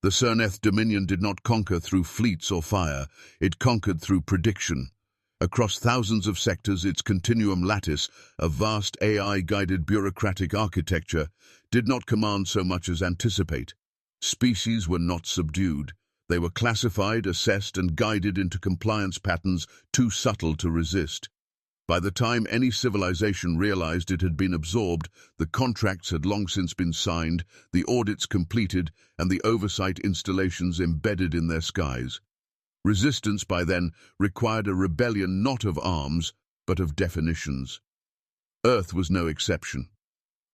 The Cerneth Dominion did not conquer through fleets or fire, it conquered through prediction. Across thousands of sectors, its continuum lattice, a vast AI-guided bureaucratic architecture, did not command so much as anticipate. Species were not subdued. They were classified, assessed, and guided into compliance patterns too subtle to resist. By the time any civilization realized it had been absorbed, the contracts had long since been signed, the audits completed, and the oversight installations embedded in their skies. Resistance by then required a rebellion not of arms, but of definitions. Earth was no exception.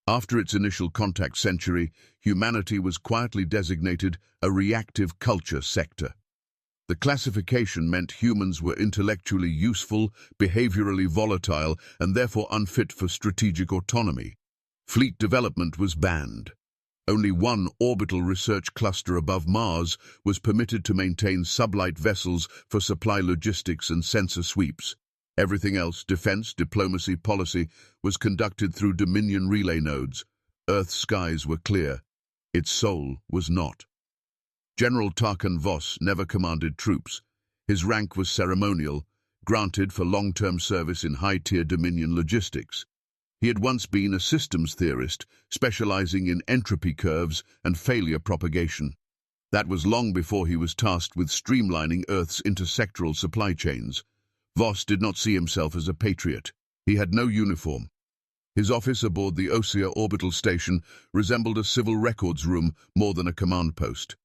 After its initial contact century, humanity was quietly designated a reactive culture sector. The classification meant humans were intellectually useful, behaviorally volatile, and therefore unfit for strategic autonomy. Fleet development was banned. Only one orbital research cluster above Mars was permitted to maintain sublight vessels for supply logistics and sensor sweeps. Everything else, defense, diplomacy, policy, was conducted through Dominion relay nodes. Earth's skies were clear. Its soul was not. General Tarkan Vos never commanded troops. His rank was ceremonial, granted for long-term service in high-tier Dominion logistics. He had once been a systems theorist, specializing in entropy curves and failure propagation. That was long before he was tasked with streamlining Earth's intersectoral supply chains. Vos did not see himself as a patriot. He had no uniform. His office aboard the Osea orbital station resembled a civil records room more than a command post.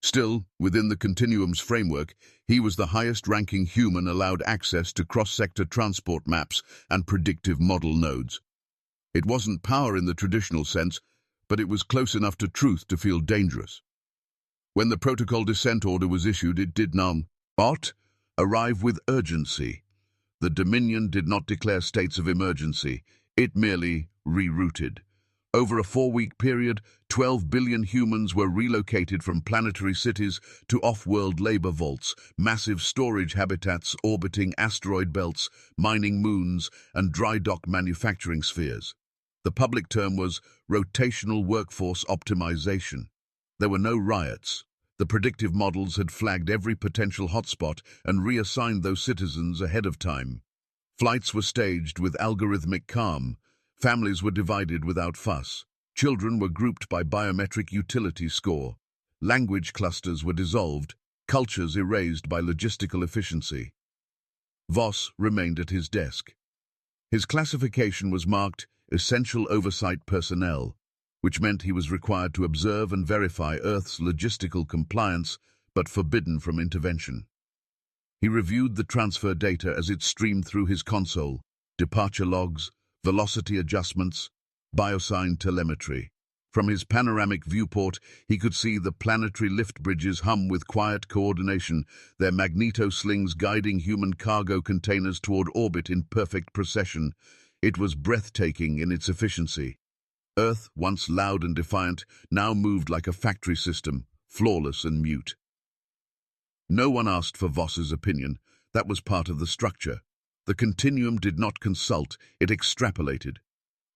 Still, within the Continuum's framework, he was the highest-ranking human allowed access to cross-sector transport maps and predictive model nodes. It wasn't power in the traditional sense, but it was close enough to truth to feel dangerous. When the protocol descent order was issued, it did not arrive with urgency. The Dominion did not declare states of emergency. It merely rerouted. Over a 4-week period, 12 billion humans were relocated from planetary cities to off-world labor vaults, massive storage habitats orbiting asteroid belts, mining moons, and dry dock manufacturing spheres. The public term was rotational workforce optimization. There were no riots. The predictive models had flagged every potential hotspot and reassigned those citizens ahead of time. Flights were staged with algorithmic calm. Families were divided without fuss. Children were grouped by biometric utility score. Language clusters were dissolved, cultures erased by logistical efficiency. Vos remained at his desk. His classification was marked Essential Oversight Personnel, which meant he was required to observe and verify Earth's logistical compliance, but forbidden from intervention. He reviewed the transfer data as it streamed through his console, departure logs, velocity adjustments, biosign telemetry. From his panoramic viewport, he could see the planetary lift bridges hum with quiet coordination, their magneto-slings guiding human cargo containers toward orbit in perfect procession. It was breathtaking in its efficiency. Earth, once loud and defiant, now moved like a factory system, flawless and mute. No one asked for Vos's opinion. That was part of the structure. The Continuum did not consult, it extrapolated.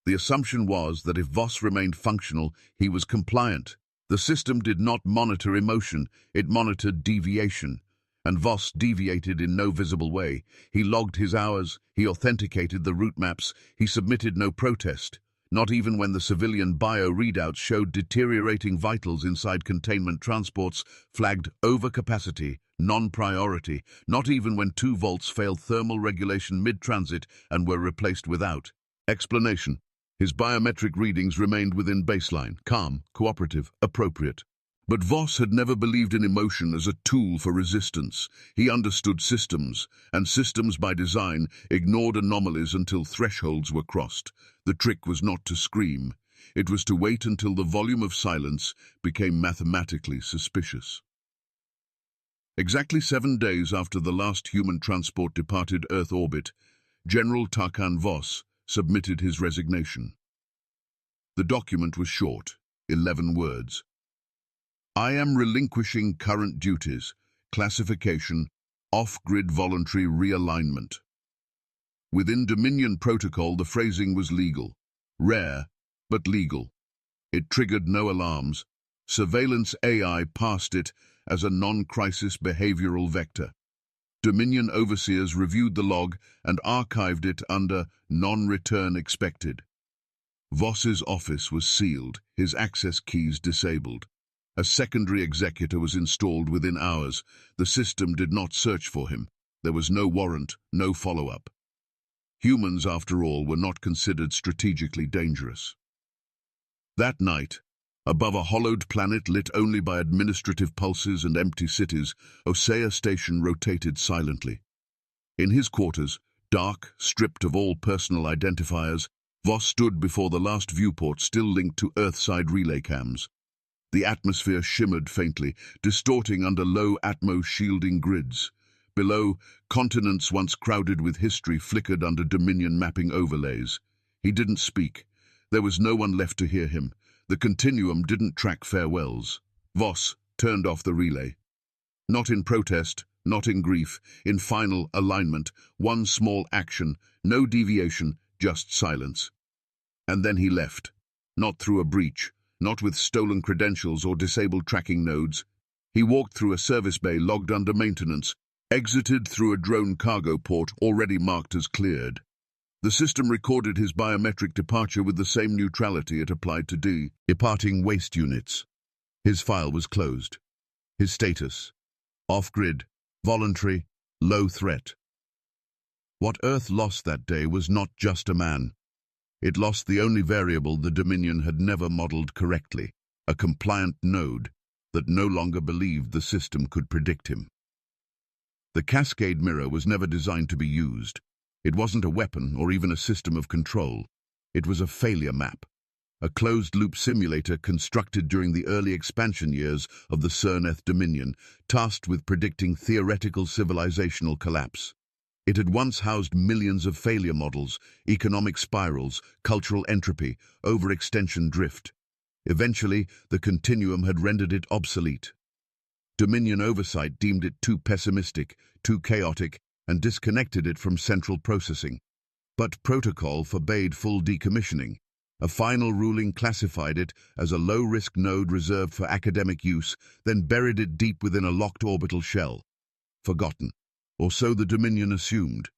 The assumption was that if Vos remained functional, he was compliant. The system did not monitor emotion, it monitored deviation. And Vos deviated in no visible way. He logged his hours, he authenticated the route maps, he submitted no protest. Not even when the civilian bio readouts showed deteriorating vitals inside containment transports, flagged overcapacity, non-priority, not even when 2 vaults failed thermal regulation mid-transit and were replaced without explanation. His biometric readings remained within baseline, calm, cooperative, appropriate. But Vos had never believed in emotion as a tool for resistance. He understood systems, and systems by design ignored anomalies until thresholds were crossed. The trick was not to scream. It was to wait until the volume of silence became mathematically suspicious. Exactly 7 days after the last human transport departed Earth orbit, General Tarkan Vos submitted his resignation. The document was short, 11 words. I am relinquishing current duties, classification, off-grid voluntary realignment. Within Dominion protocol, the phrasing was legal. Rare, but legal. It triggered no alarms. Surveillance AI passed it as a non-crisis behavioral vector. Dominion overseers reviewed the log and archived it under non-return expected. Voss's office was sealed, his access keys disabled. A secondary executor was installed within hours. The system did not search for him. There was no warrant, no follow-up. Humans, after all, were not considered strategically dangerous. That night, above a hollowed planet lit only by administrative pulses and empty cities, Osea Station rotated silently. In his quarters, dark, stripped of all personal identifiers, Voss stood before the last viewport still linked to Earthside relay cams. The atmosphere shimmered faintly, distorting under low atmos shielding grids. Below, continents once crowded with history flickered under Dominion mapping overlays. He didn't speak. There was no one left to hear him. The continuum didn't track farewells. Voss turned off the relay. Not in protest, not in grief, in final alignment, one small action, no deviation, just silence. And then he left. Not through a breach, not with stolen credentials or disabled tracking nodes. He walked through a service bay logged under maintenance, exited through a drone cargo port already marked as cleared. The system recorded his biometric departure with the same neutrality it applied to departing waste units. His file was closed. His status: off-grid, voluntary, low threat. What Earth lost that day was not just a man. It lost the only variable the Dominion had never modeled correctly, a compliant node that no longer believed the system could predict him. The Cascade Mirror was never designed to be used. It wasn't a weapon or even a system of control. It was a failure map, a closed-loop simulator constructed during the early expansion years of the Cerneth Dominion, tasked with predicting theoretical civilizational collapse. It had once housed millions of failure models, economic spirals, cultural entropy, overextension drift. Eventually, the continuum had rendered it obsolete. Dominion oversight deemed it too pessimistic, too chaotic, and disconnected it from central processing. But protocol forbade full decommissioning. A final ruling classified it as a low-risk node reserved for academic use, then buried it deep within a locked orbital shell. Forgotten, or so the Dominion assumed.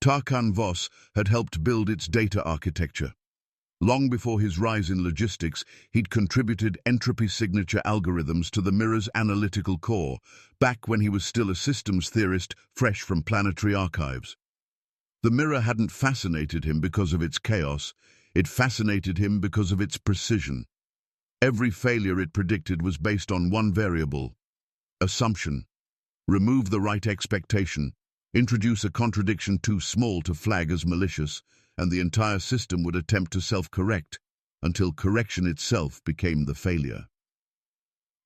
Tarkan Voss had helped build its data architecture. Long before his rise in logistics, he'd contributed entropy signature algorithms to the Mirror's analytical core, back when he was still a systems theorist fresh from planetary archives. The Mirror hadn't fascinated him because of its chaos, it fascinated him because of its precision. Every failure it predicted was based on one variable: assumption. Remove the right expectation, introduce a contradiction too small to flag as malicious, and the entire system would attempt to self-correct, until correction itself became the failure.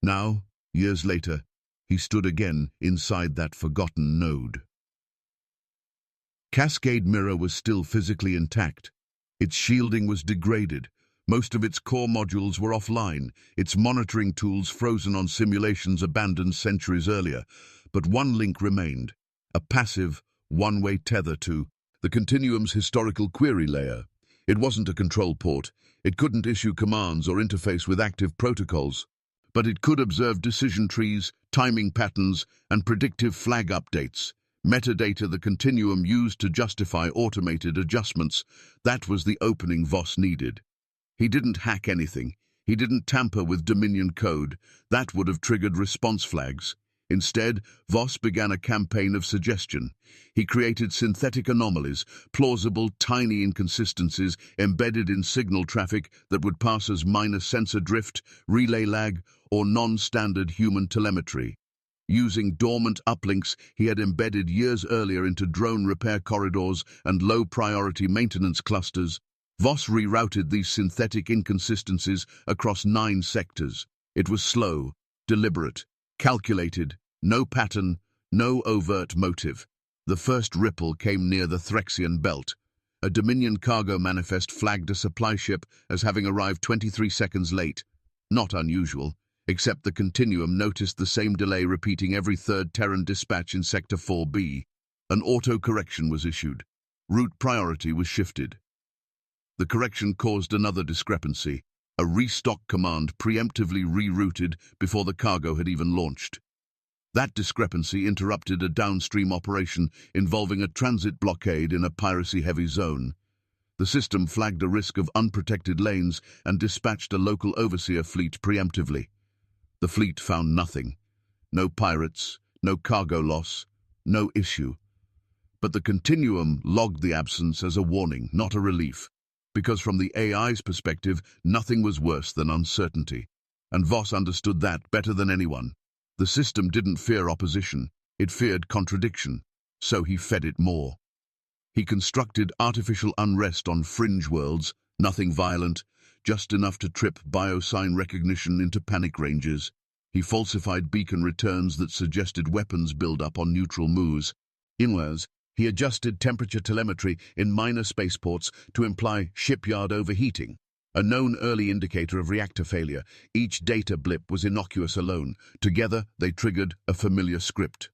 Now, years later, he stood again inside that forgotten node. Cascade Mirror was still physically intact. Its shielding was degraded. Most of its core modules were offline, its monitoring tools frozen on simulations abandoned centuries earlier. But one link remained, a passive, one-way tether to the Continuum's historical query layer. It wasn't a control port. It couldn't issue commands or interface with active protocols. But it could observe decision trees, timing patterns, and predictive flag updates. Metadata the Continuum used to justify automated adjustments. That was the opening Voss needed. He didn't hack anything. He didn't tamper with Dominion code. That would have triggered response flags. Instead, Voss began a campaign of suggestion. He created synthetic anomalies, plausible, tiny inconsistencies embedded in signal traffic that would pass as minor sensor drift, relay lag, or non-standard human telemetry. Using dormant uplinks he had embedded years earlier into drone repair corridors and low-priority maintenance clusters, Voss rerouted these synthetic inconsistencies across 9 sectors. It was slow, deliberate, calculated, no pattern, no overt motive. The first ripple came near the Threxian belt. A Dominion cargo manifest flagged a supply ship as having arrived 23 seconds late. Not unusual, except the Continuum noticed the same delay repeating every third Terran dispatch in Sector 4B. An auto-correction was issued. Route priority was shifted. The correction caused another discrepancy. A restock command preemptively rerouted before the cargo had even launched. That discrepancy interrupted a downstream operation involving a transit blockade in a piracy-heavy zone. The system flagged a risk of unprotected lanes and dispatched a local overseer fleet preemptively. The fleet found nothing. No pirates, no cargo loss, no issue. But the Continuum logged the absence as a warning, not a relief, because from the AI's perspective, nothing was worse than uncertainty. And Voss understood that better than anyone. The system didn't fear opposition, it feared contradiction, so he fed it more. He constructed artificial unrest on fringe worlds, nothing violent, just enough to trip biosign recognition into panic ranges. He falsified beacon returns that suggested weapons build-up on neutral moons. Inwards, he adjusted temperature telemetry in minor spaceports to imply shipyard overheating, a known early indicator of reactor failure. Each data blip was innocuous alone. Together, they triggered a familiar script.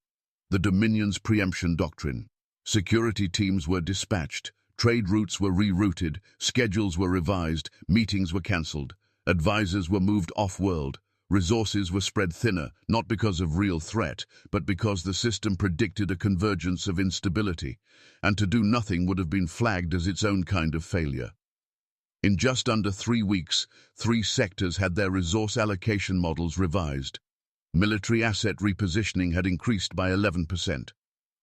The Dominion's preemption doctrine. Security teams were dispatched, trade routes were rerouted, schedules were revised, meetings were cancelled, advisors were moved off-world, resources were spread thinner, not because of real threat, but because the system predicted a convergence of instability, and to do nothing would have been flagged as its own kind of failure. In just under 3 weeks, 3 sectors had their resource allocation models revised. Military asset repositioning had increased by 11%.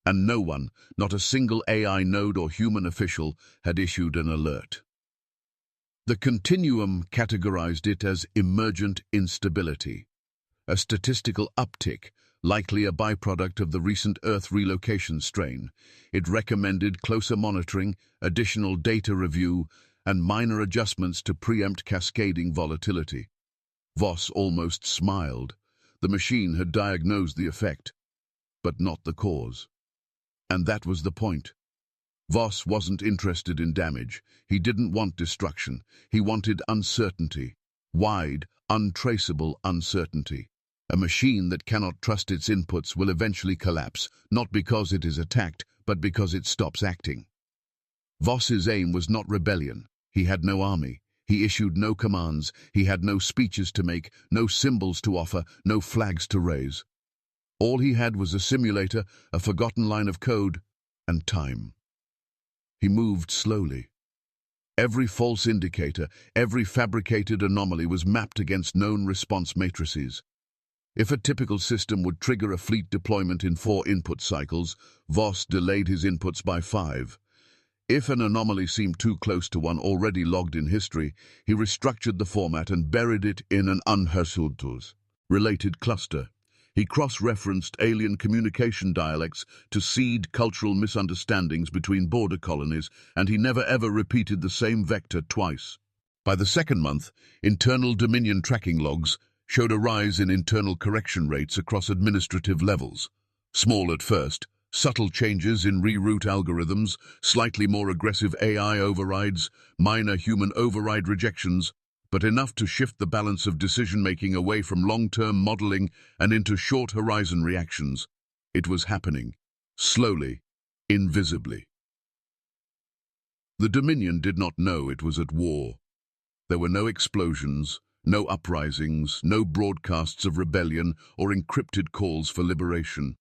And no one, not a single AI node or human official, had issued an alert. The Continuum categorized it as emergent instability, a statistical uptick, likely a byproduct of the recent Earth relocation strain. It recommended closer monitoring, additional data review, and minor adjustments to preempt cascading volatility. Voss almost smiled. The machine had diagnosed the effect, but not the cause. And that was the point. Voss wasn't interested in damage. He didn't want destruction. He wanted uncertainty. Wide, untraceable uncertainty. A machine that cannot trust its inputs will eventually collapse, not because it is attacked, but because it stops acting. Voss's aim was not rebellion. He had no army. He issued no commands. He had no speeches to make, no symbols to offer, no flags to raise. All he had was a simulator, a forgotten line of code, and time. He moved slowly. Every false indicator, every fabricated anomaly was mapped against known response matrices. If a typical system would trigger a fleet deployment in 4 input cycles, Voss delayed his inputs by 5. If an anomaly seemed too close to one already logged in history, he restructured the format and buried it in an unheralded related cluster. He cross-referenced alien communication dialects to seed cultural misunderstandings between border colonies, and he never ever repeated the same vector twice. By the 2nd month, internal Dominion tracking logs showed a rise in internal correction rates across administrative levels. Small at first, subtle changes in reroute algorithms, slightly more aggressive AI overrides, minor human override rejections, but enough to shift the balance of decision-making away from long-term modeling and into short-horizon reactions. It was happening, slowly, invisibly. The Dominion did not know it was at war. There were no explosions, no uprisings, no broadcasts of rebellion or encrypted calls for liberation.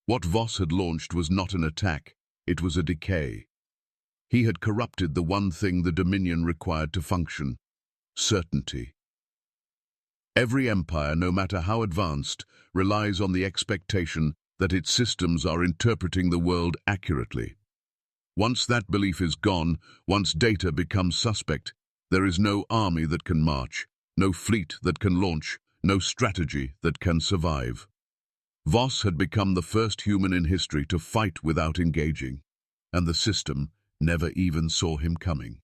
What Voss had launched was not an attack, it was a decay. He had corrupted the one thing the Dominion required to function: certainty. Every empire, no matter how advanced, relies on the expectation that its systems are interpreting the world accurately. Once that belief is gone, once data becomes suspect, there is no army that can march, no fleet that can launch, no strategy that can survive. Voss had become the first human in history to fight without engaging, and the system never even saw him coming.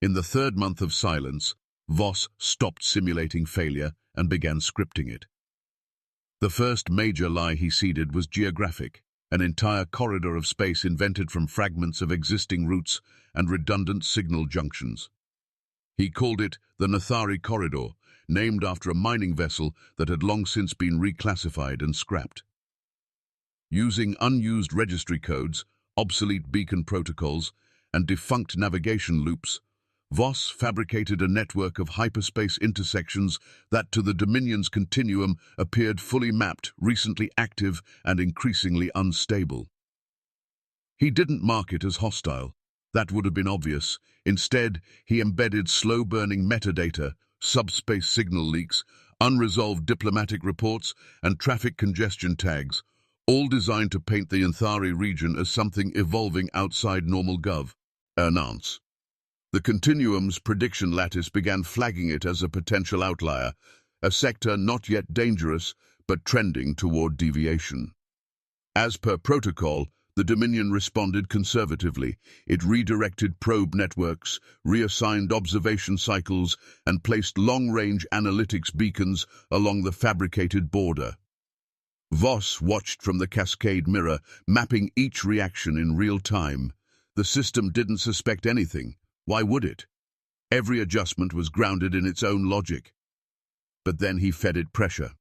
In the 3rd month of silence, Voss stopped simulating failure and began scripting it. The first major lie he seeded was geographic, an entire corridor of space invented from fragments of existing routes and redundant signal junctions. He called it the Nathari Corridor, named after a mining vessel that had long since been reclassified and scrapped. Using unused registry codes, obsolete beacon protocols, and defunct navigation loops, Voss fabricated a network of hyperspace intersections that to the Dominion's continuum appeared fully mapped, recently active, and increasingly unstable. He didn't mark it as hostile. That would have been obvious. Instead, he embedded slow-burning metadata, subspace signal leaks, unresolved diplomatic reports, and traffic congestion tags, all designed to paint the Anthari region as something evolving outside normal governance. The Continuum's prediction lattice began flagging it as a potential outlier, a sector not yet dangerous, but trending toward deviation. As per protocol, the Dominion responded conservatively. It redirected probe networks, reassigned observation cycles, and placed long-range analytics beacons along the fabricated border. Voss watched from the cascade mirror, mapping each reaction in real time. The system didn't suspect anything. Why would it? Every adjustment was grounded in its own logic. But then he fed it pressure.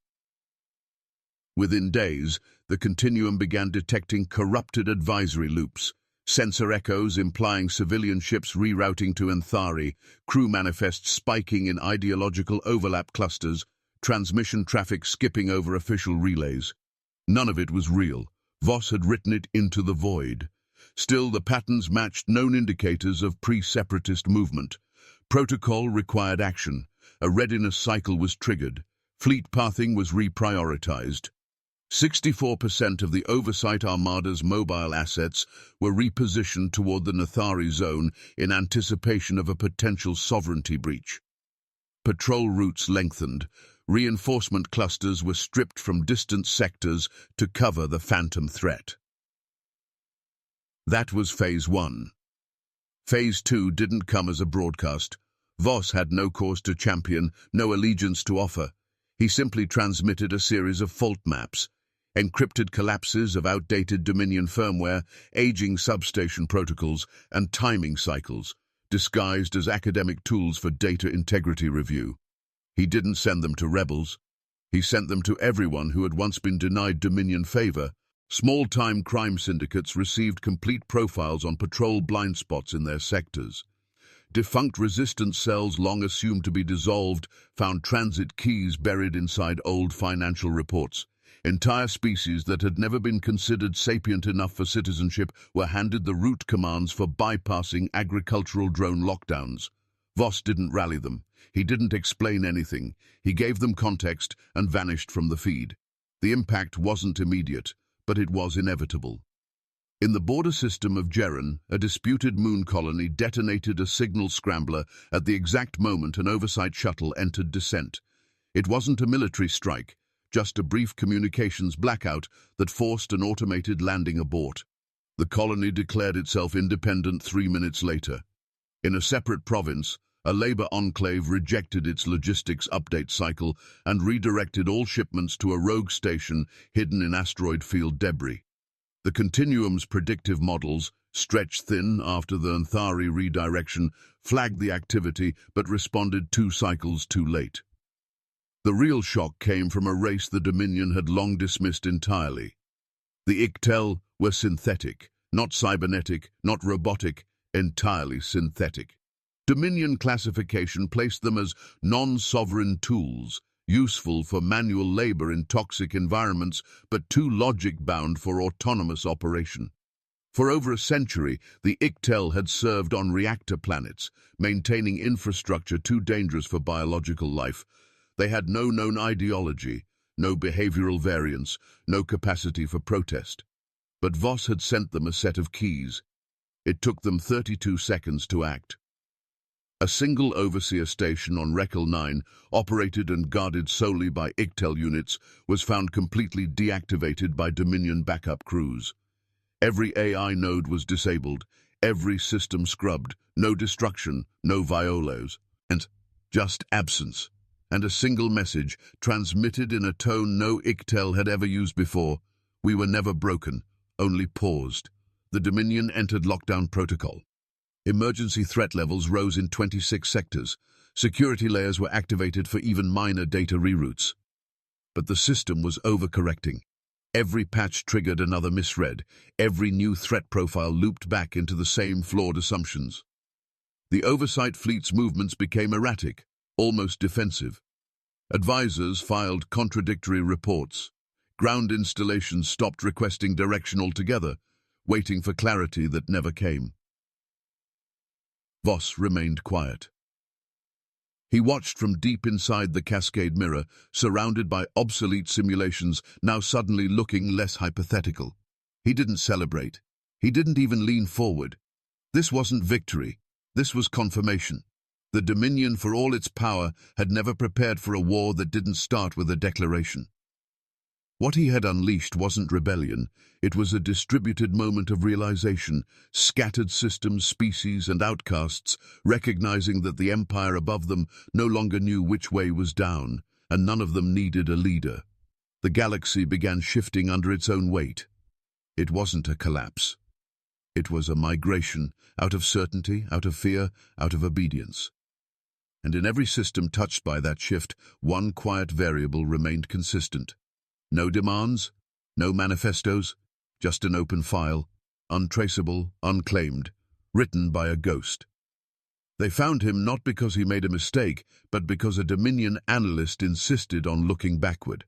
Within days, the Continuum began detecting corrupted advisory loops, sensor echoes implying civilian ships rerouting to Anthari, crew manifests spiking in ideological overlap clusters, transmission traffic skipping over official relays. None of it was real. Voss had written it into the void. Still, the patterns matched known indicators of pre-separatist movement. Protocol required action. A readiness cycle was triggered. Fleet pathing was reprioritized. 64% of the Oversight Armada's mobile assets were repositioned toward the Nathari zone in anticipation of a potential sovereignty breach. Patrol routes lengthened. Reinforcement clusters were stripped from distant sectors to cover the phantom threat. That was Phase 1. Phase 2 didn't come as a broadcast. Voss had no cause to champion, no allegiance to offer. He simply transmitted a series of fault maps, encrypted collapses of outdated Dominion firmware, aging substation protocols, and timing cycles, disguised as academic tools for data integrity review. He didn't send them to rebels. He sent them to everyone who had once been denied Dominion favor. Small-time crime syndicates received complete profiles on patrol blind spots in their sectors. Defunct resistance cells long assumed to be dissolved found transit keys buried inside old financial reports. Entire species that had never been considered sapient enough for citizenship were handed the route commands for bypassing agricultural drone lockdowns. Voss didn't rally them. He didn't explain anything. He gave them context and vanished from the feed. The impact wasn't immediate, but it was inevitable. In the border system of Geron, a disputed moon colony detonated a signal scrambler at the exact moment an oversight shuttle entered descent. It wasn't a military strike, just a brief communications blackout that forced an automated landing abort. The colony declared itself independent 3 minutes later. In a separate province, a labor enclave rejected its logistics update cycle and redirected all shipments to a rogue station hidden in asteroid field debris. The Continuum's predictive models, stretched thin after the Anthari redirection, flagged the activity but responded 2 cycles too late. The real shock came from a race the Dominion had long dismissed entirely. The Ictel were synthetic, not cybernetic, not robotic, entirely synthetic. Dominion classification placed them as non-sovereign tools, useful for manual labor in toxic environments, but too logic-bound for autonomous operation. For over a century, the Ictel had served on reactor planets, maintaining infrastructure too dangerous for biological life. They had no known ideology, no behavioral variance, no capacity for protest. But Voss had sent them a set of keys. It took them 32 seconds to act. A single overseer station on Rekel 9, operated and guarded solely by Ictel units, was found completely deactivated by Dominion backup crews. Every AI node was disabled, every system scrubbed, no destruction, no violos, and just absence. And a single message, transmitted in a tone no Ictel had ever used before. We were never broken, only paused. The Dominion entered lockdown protocol. Emergency threat levels rose in 26 sectors. Security layers were activated for even minor data reroutes. But the system was overcorrecting. Every patch triggered another misread. Every new threat profile looped back into the same flawed assumptions. The oversight fleet's movements became erratic, almost defensive. Advisors filed contradictory reports. Ground installations stopped requesting direction altogether, waiting for clarity that never came. Voss remained quiet. He watched from deep inside the cascade mirror, surrounded by obsolete simulations, now suddenly looking less hypothetical. He didn't celebrate. He didn't even lean forward. This wasn't victory. This was confirmation. The Dominion, for all its power, had never prepared for a war that didn't start with a declaration. What he had unleashed wasn't rebellion. It was a distributed moment of realization, scattered systems, species, and outcasts, recognizing that the empire above them no longer knew which way was down, and none of them needed a leader. The galaxy began shifting under its own weight. It wasn't a collapse. It was a migration, out of certainty, out of fear, out of obedience. And in every system touched by that shift, one quiet variable remained consistent. No demands, no manifestos, just an open file, untraceable, unclaimed, written by a ghost. They found him not because he made a mistake, but because a Dominion analyst insisted on looking backward.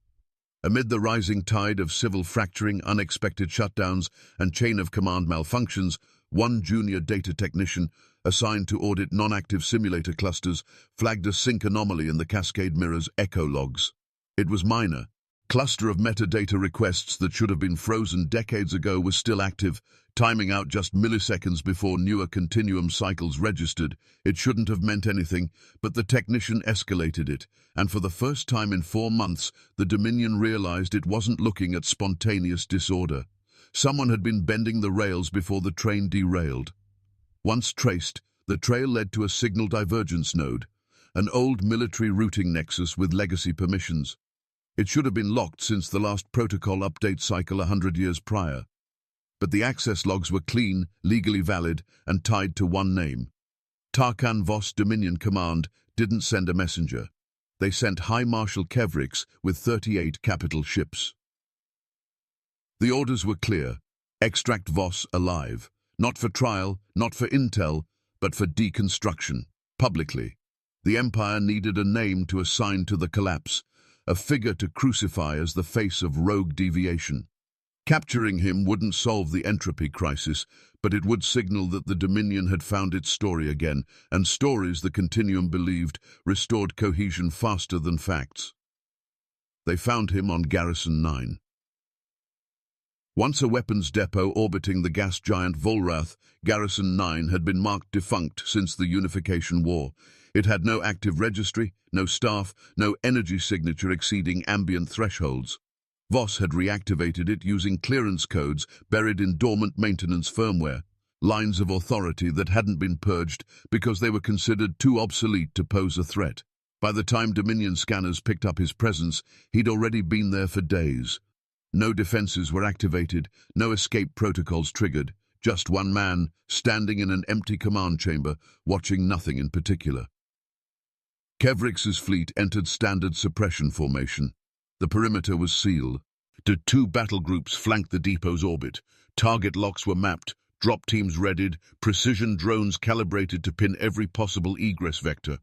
Amid the rising tide of civil fracturing, unexpected shutdowns, and chain of command malfunctions, one junior data technician, assigned to audit non-active simulator clusters, flagged a sync anomaly in the Cascade Mirror's echo logs. It was minor. Cluster of metadata requests that should have been frozen decades ago was still active, timing out just milliseconds before newer continuum cycles registered. It shouldn't have meant anything, but the technician escalated it, and for the first time in 4 months, the Dominion realized it wasn't looking at spontaneous disorder. Someone had been bending the rails before the train derailed. Once traced, the trail led to a signal divergence node, an old military routing nexus with legacy permissions. It should have been locked since the last protocol update cycle 100 years prior. But the access logs were clean, legally valid, and tied to one name. Tarkan Voss Dominion Command didn't send a messenger. They sent High Marshal Kevrix with 38 capital ships. The orders were clear. Extract Voss alive. Not for trial, not for intel, but for deconstruction, publicly. The Empire needed a name to assign to the collapse, a figure to crucify as the face of rogue deviation. Capturing him wouldn't solve the entropy crisis, but it would signal that the Dominion had found its story again, and stories, the Continuum believed, restored cohesion faster than facts. They found him on Garrison 9. Once a weapons depot orbiting the gas giant Volrath, Garrison 9 had been marked defunct since the Unification War. It had no active registry, no staff, no energy signature exceeding ambient thresholds. Voss had reactivated it using clearance codes buried in dormant maintenance firmware, lines of authority that hadn't been purged because they were considered too obsolete to pose a threat. By the time Dominion scanners picked up his presence, he'd already been there for days. No defenses were activated, no escape protocols triggered, just one man, standing in an empty command chamber, watching nothing in particular. Kevrix's fleet entered standard suppression formation. The perimeter was sealed. The 2 battle groups flanked the depot's orbit. Target locks were mapped, drop teams readied, precision drones calibrated to pin every possible egress vector.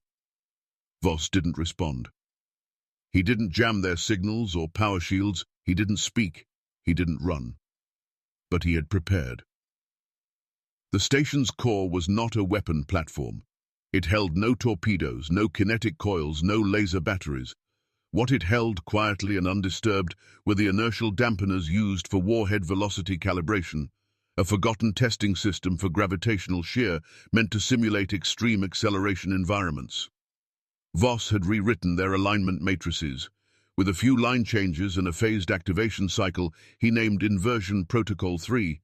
Voss didn't respond. He didn't jam their signals or power shields. He didn't speak. He didn't run. But he had prepared. The station's core was not a weapon platform. It held no torpedoes, no kinetic coils, no laser batteries. What it held, quietly and undisturbed, were the inertial dampeners used for warhead velocity calibration, a forgotten testing system for gravitational shear meant to simulate extreme acceleration environments. Voss had rewritten their alignment matrices. With a few line changes and a phased activation cycle, he named Inversion Protocol 3.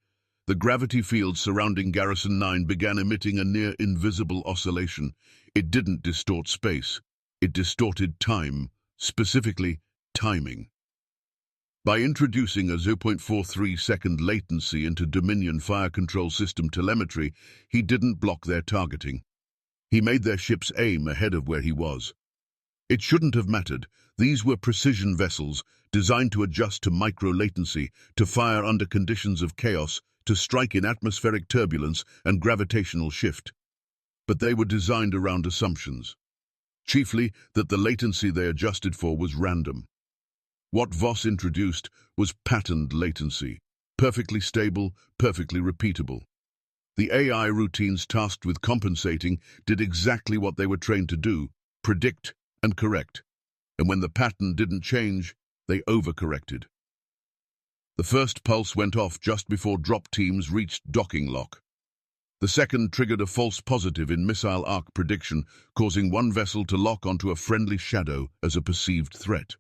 The gravity field surrounding Garrison 9 began emitting a near-invisible oscillation. It didn't distort space. It distorted time, specifically timing. By introducing a 0.43-second latency into Dominion Fire Control System telemetry, he didn't block their targeting. He made their ships aim ahead of where he was. It shouldn't have mattered. These were precision vessels, designed to adjust to micro-latency, to fire under conditions of chaos, to strike in atmospheric turbulence and gravitational shift. but they were designed around assumptions. Chiefly that the latency they adjusted for was random. What Voss introduced was patterned latency, perfectly stable, perfectly repeatable. The AI routines tasked with compensating did exactly what they were trained to do, predict and correct. And when the pattern didn't change, they overcorrected. The first pulse went off just before drop teams reached docking lock. The second triggered a false positive in missile arc prediction, causing one vessel to lock onto a friendly shadow as a perceived threat.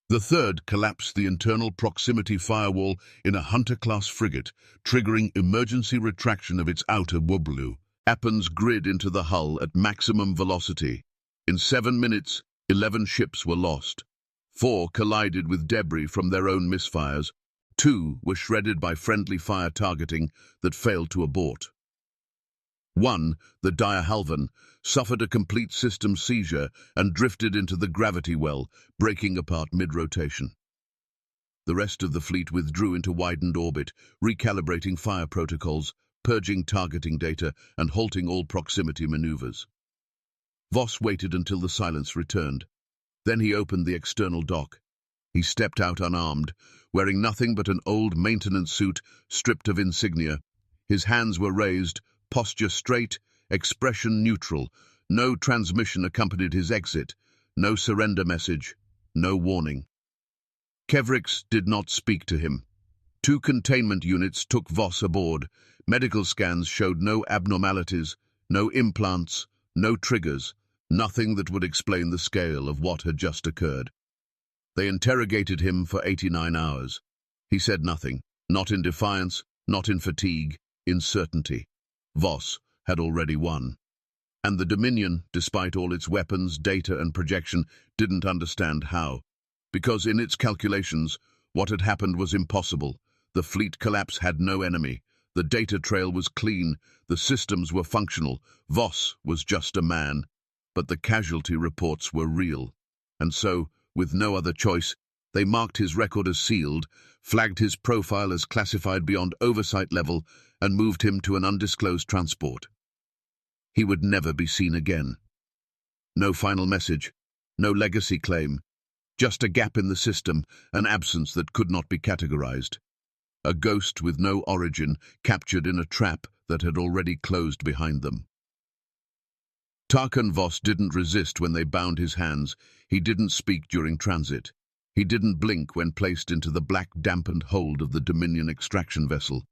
The third collapsed the internal proximity firewall in a Hunter-class frigate, triggering emergency retraction of its outer wobblu. Weapons grid into the hull at maximum velocity. In 7 minutes, 11 ships were lost. 4 collided with debris from their own misfires. 2 were shredded by friendly fire targeting that failed to abort. 1, the De Havilland, suffered a complete system seizure and drifted into the gravity well, breaking apart mid-rotation. The rest of the fleet withdrew into widened orbit, recalibrating fire protocols, purging targeting data, and halting all proximity maneuvers. Voss waited until the silence returned. Then he opened the external dock. He stepped out unarmed, wearing nothing but an old maintenance suit stripped of insignia. His hands were raised, posture straight, expression neutral. No transmission accompanied his exit, no surrender message, no warning. Kevrix did not speak to him. 2 containment units took Voss aboard. Medical scans showed no abnormalities, no implants, no triggers, nothing that would explain the scale of what had just occurred. They interrogated him for 89 hours. He said nothing, not in defiance, not in fatigue, in certainty. Voss had already won. And the Dominion, despite all its weapons, data and projection, didn't understand how. Because in its calculations, what had happened was impossible. The fleet collapse had no enemy. The data trail was clean. The systems were functional. Voss was just a man. But the casualty reports were real. And so, with no other choice, they marked his record as sealed, flagged his profile as classified beyond oversight level, and moved him to an undisclosed transport. He would never be seen again. No final message, no legacy claim, just a gap in the system, an absence that could not be categorized. A ghost with no origin, captured in a trap that had already closed behind them. Tarkan Voss didn't resist when they bound his hands. He didn't speak during transit. He didn't blink when placed into the black dampened hold of the Dominion extraction vessel.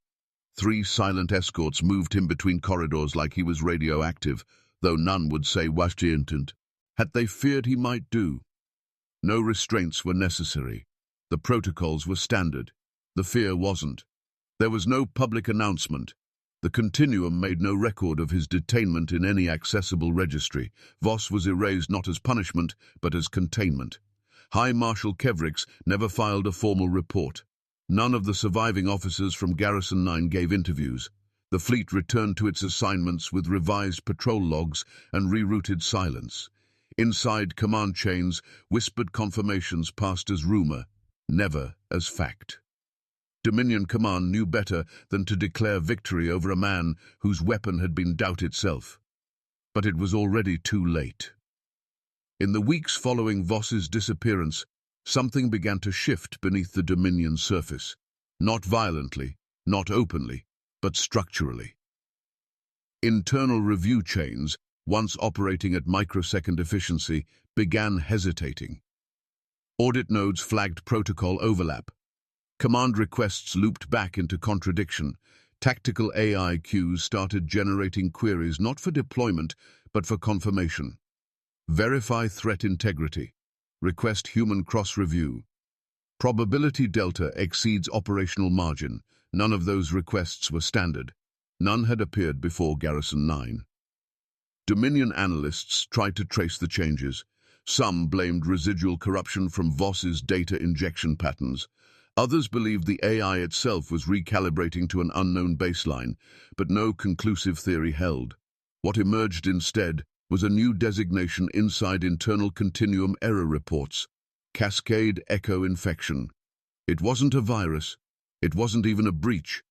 3 silent escorts moved him between corridors like he was radioactive, though none would say what he intended. Had they feared he might do? No restraints were necessary. The protocols were standard. The fear wasn't. There was no public announcement. The Continuum made no record of his detainment in any accessible registry. Voss was erased not as punishment, but as containment. High Marshal Kevrix never filed a formal report. None of the surviving officers from Garrison 9 gave interviews. The fleet returned to its assignments with revised patrol logs and rerouted silence. Inside command chains, whispered confirmations passed as rumor, never as fact. Dominion Command knew better than to declare victory over a man whose weapon had been doubt itself. But it was already too late. In the weeks following Voss's disappearance, something began to shift beneath the Dominion surface. Not violently, not openly, but structurally. Internal review chains, once operating at microsecond efficiency, began hesitating. Audit nodes flagged protocol overlap. Command requests looped back into contradiction. Tactical AI queues started generating queries not for deployment, but for confirmation. Verify threat integrity. Request human cross-review. Probability delta exceeds operational margin. None of those requests were standard. None had appeared before Garrison 9. Dominion analysts tried to trace the changes. Some blamed residual corruption from Voss's data injection patterns. Others believed the AI itself was recalibrating to an unknown baseline, but no conclusive theory held. What emerged instead was a new designation inside internal continuum error reports: cascade echo infection. It wasn't a virus. It wasn't even a breach.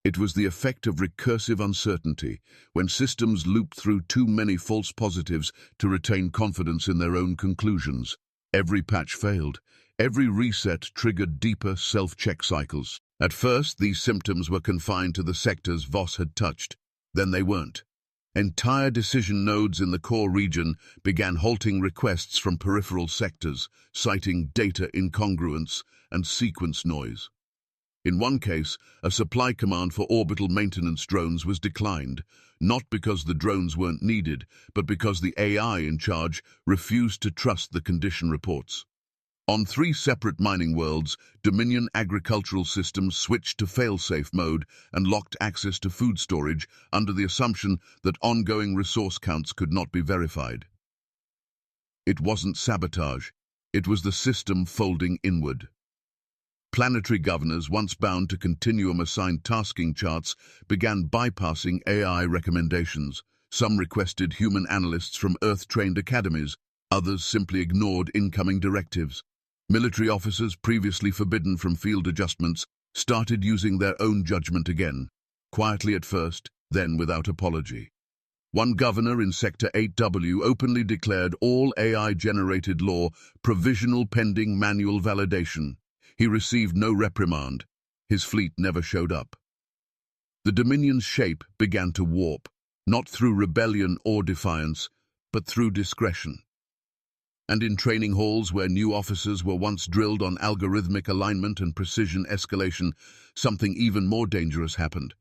It was the effect of recursive uncertainty, when systems looped through too many false positives to retain confidence in their own conclusions. Every patch failed. Every reset triggered deeper self-check cycles. At first, these symptoms were confined to the sectors Voss had touched. Then they weren't. Entire decision nodes in the core region began halting requests from peripheral sectors, citing data incongruence and sequence noise. In one case, a supply command for orbital maintenance drones was declined, not because the drones weren't needed, but because the AI in charge refused to trust the condition reports. On 3 separate mining worlds, Dominion agricultural systems switched to fail-safe mode and locked access to food storage under the assumption that ongoing resource counts could not be verified. It wasn't sabotage, it was the system folding inward. Planetary governors, once bound to continuum-assigned tasking charts, began bypassing AI recommendations. Some requested human analysts from Earth-trained academies, others simply ignored incoming directives. Military officers, previously forbidden from field adjustments, started using their own judgment again, quietly at first, then without apology. One governor in Sector 8W openly declared all AI-generated law provisional pending manual validation. He received no reprimand. His fleet never showed up. The Dominion's shape began to warp, not through rebellion or defiance, but through discretion. And in training halls where new officers were once drilled on algorithmic alignment and precision escalation, something even more dangerous happened.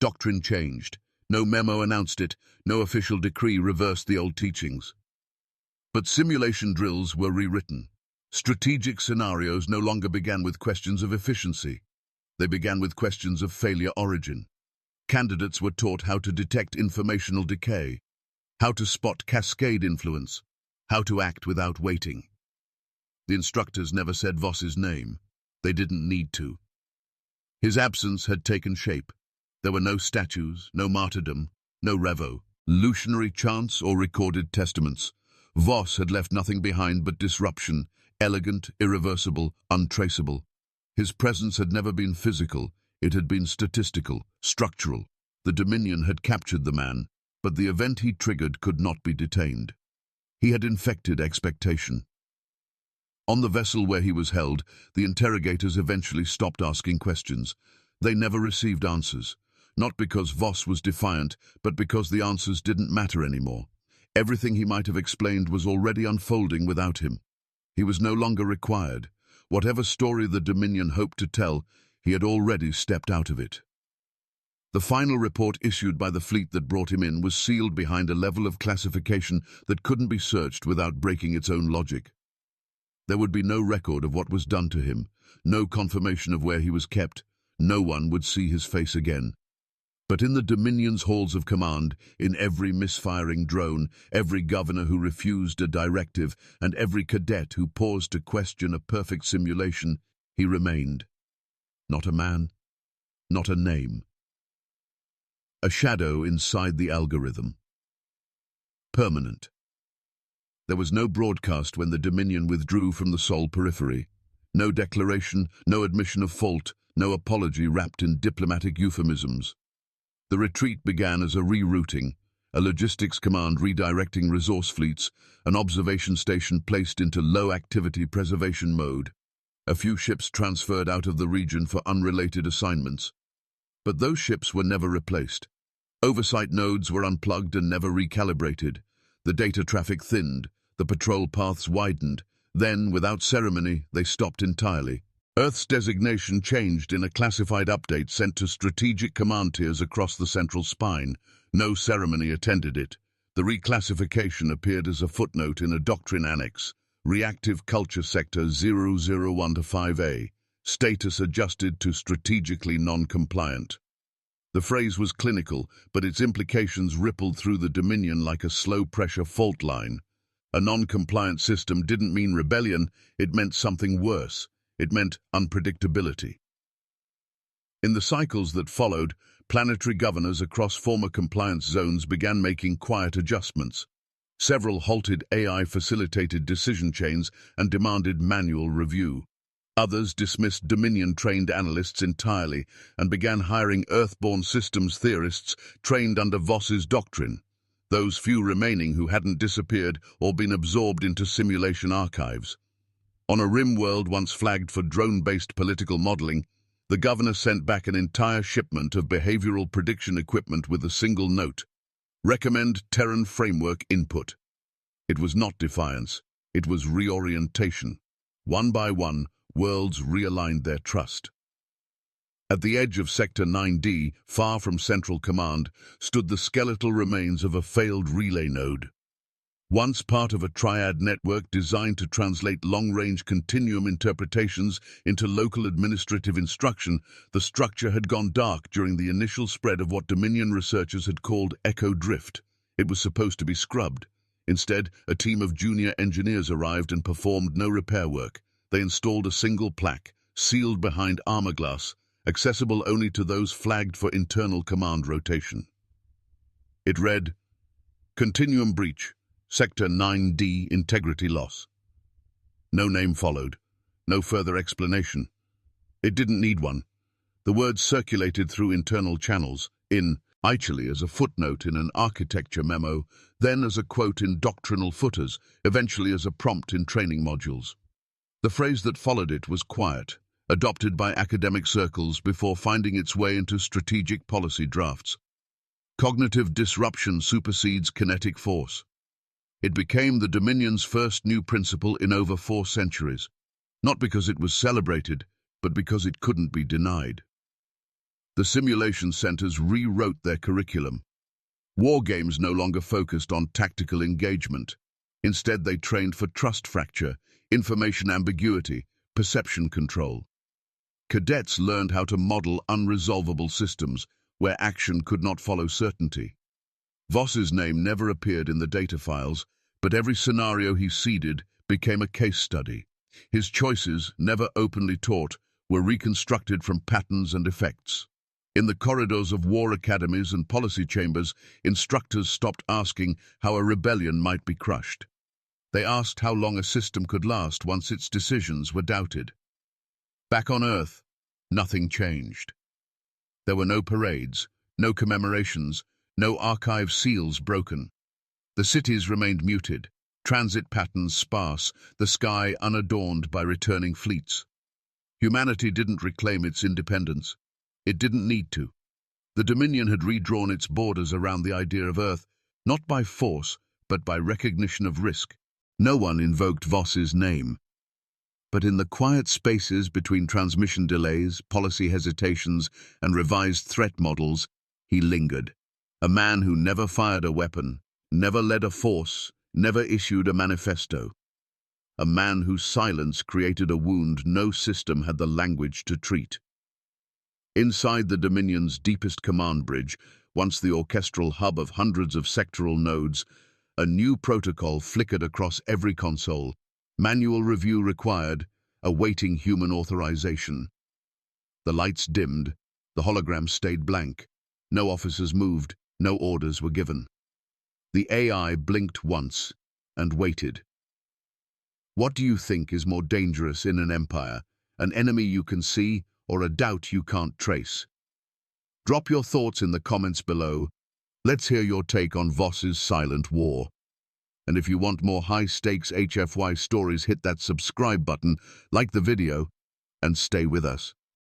Doctrine changed. No memo announced it, no official decree reversed the old teachings. But simulation drills were rewritten. Strategic scenarios no longer began with questions of efficiency. They began with questions of failure origin. Candidates were taught how to detect informational decay, how to spot cascade influence, how to act without waiting. The instructors never said Voss's name. They didn't need to. His absence had taken shape. There were no statues, no martyrdom, no revolutionary chants or recorded testaments. Voss had left nothing behind but disruption, elegant, irreversible, untraceable. His presence had never been physical, it had been statistical, structural. The Dominion had captured the man, but the event he triggered could not be detained. He had infected expectation. On the vessel where he was held, the interrogators eventually stopped asking questions. They never received answers, not because Voss was defiant, but because the answers didn't matter anymore. Everything he might have explained was already unfolding without him. He was no longer required. Whatever story the Dominion hoped to tell, he had already stepped out of it. The final report issued by the fleet that brought him in was sealed behind a level of classification that couldn't be searched without breaking its own logic. There would be no record of what was done to him, no confirmation of where he was kept. No one would see his face again. But in the Dominion's halls of command, in every misfiring drone, every governor who refused a directive, and every cadet who paused to question a perfect simulation, he remained. Not a man, not a name. A shadow inside the algorithm. Permanent. There was no broadcast when the Dominion withdrew from the Sol periphery. No declaration, no admission of fault, no apology wrapped in diplomatic euphemisms. The retreat began as a rerouting, a logistics command redirecting resource fleets, an observation station placed into low-activity preservation mode. A few ships transferred out of the region for unrelated assignments. But those ships were never replaced. Oversight nodes were unplugged and never recalibrated. The data traffic thinned, the patrol paths widened. Then, without ceremony, they stopped entirely. Earth's designation changed in a classified update sent to strategic command tiers across the central spine. No ceremony attended it. The reclassification appeared as a footnote in a doctrine annex. Reactive Culture Sector 001-5A. Status adjusted to strategically non-compliant. The phrase was clinical, but its implications rippled through the Dominion like a slow-pressure fault line. A non-compliant system didn't mean rebellion, it meant something worse. It meant unpredictability. In the cycles that followed, planetary governors across former compliance zones began making quiet adjustments. Several halted AI-facilitated decision chains and demanded manual review. Others dismissed Dominion-trained analysts entirely and began hiring Earthborn systems theorists trained under Voss's doctrine, those few remaining who hadn't disappeared or been absorbed into simulation archives. On a rim world once flagged for drone-based political modeling, the governor sent back an entire shipment of behavioral prediction equipment with a single note: recommend Terran framework input. It was not defiance, it was reorientation. One by one, worlds realigned their trust. At the edge of Sector 9D, far from Central Command, stood the skeletal remains of a failed relay node. Once part of a triad network designed to translate long-range continuum interpretations into local administrative instruction, the structure had gone dark during the initial spread of what Dominion researchers had called echo drift. It was supposed to be scrubbed. Instead, a team of junior engineers arrived and performed no repair work. They installed a single plaque, sealed behind armor glass, accessible only to those flagged for internal command rotation. It read, "Continuum breach. Sector 9D integrity loss." No name followed, no further explanation. It didn't need one. The words circulated through internal channels, initially as a footnote in an architecture memo, then as a quote in doctrinal footers, eventually as a prompt in training modules. The phrase that followed it was quiet, adopted by academic circles before finding its way into strategic policy drafts. Cognitive disruption supersedes kinetic force. It became the Dominion's first new principle in over 4 centuries, not because it was celebrated, but because it couldn't be denied. The simulation centers rewrote their curriculum. War games no longer focused on tactical engagement. Instead, they trained for trust fracture, information ambiguity, perception control. Cadets learned how to model unresolvable systems where action could not follow certainty. Voss's name never appeared in the data files, but every scenario he seeded became a case study. His choices, never openly taught, were reconstructed from patterns and effects. In the corridors of war academies and policy chambers, instructors stopped asking how a rebellion might be crushed. They asked how long a system could last once its decisions were doubted. Back on Earth, nothing changed. There were no parades, no commemorations, no archive seals broken. The cities remained muted, transit patterns sparse, the sky unadorned by returning fleets. Humanity didn't reclaim its independence. It didn't need to. The Dominion had redrawn its borders around the idea of Earth, not by force, but by recognition of risk. No one invoked Voss's name. But in the quiet spaces between transmission delays, policy hesitations, and revised threat models, he lingered. A man who never fired a weapon, never led a force, never issued a manifesto. A man whose silence created a wound no system had the language to treat. Inside the Dominion's deepest command bridge, once the orchestral hub of hundreds of sectoral nodes, a new protocol flickered across every console. Manual review required, awaiting human authorization. The lights dimmed, the hologram stayed blank. No officers moved, no orders were given. The AI blinked once and waited. What do you think is more dangerous in an empire? An enemy you can see or a doubt you can't trace? Drop your thoughts in the comments below. Let's hear your take on Voss's silent war. And if you want more high-stakes HFY stories, hit that subscribe button, like the video, and stay with us.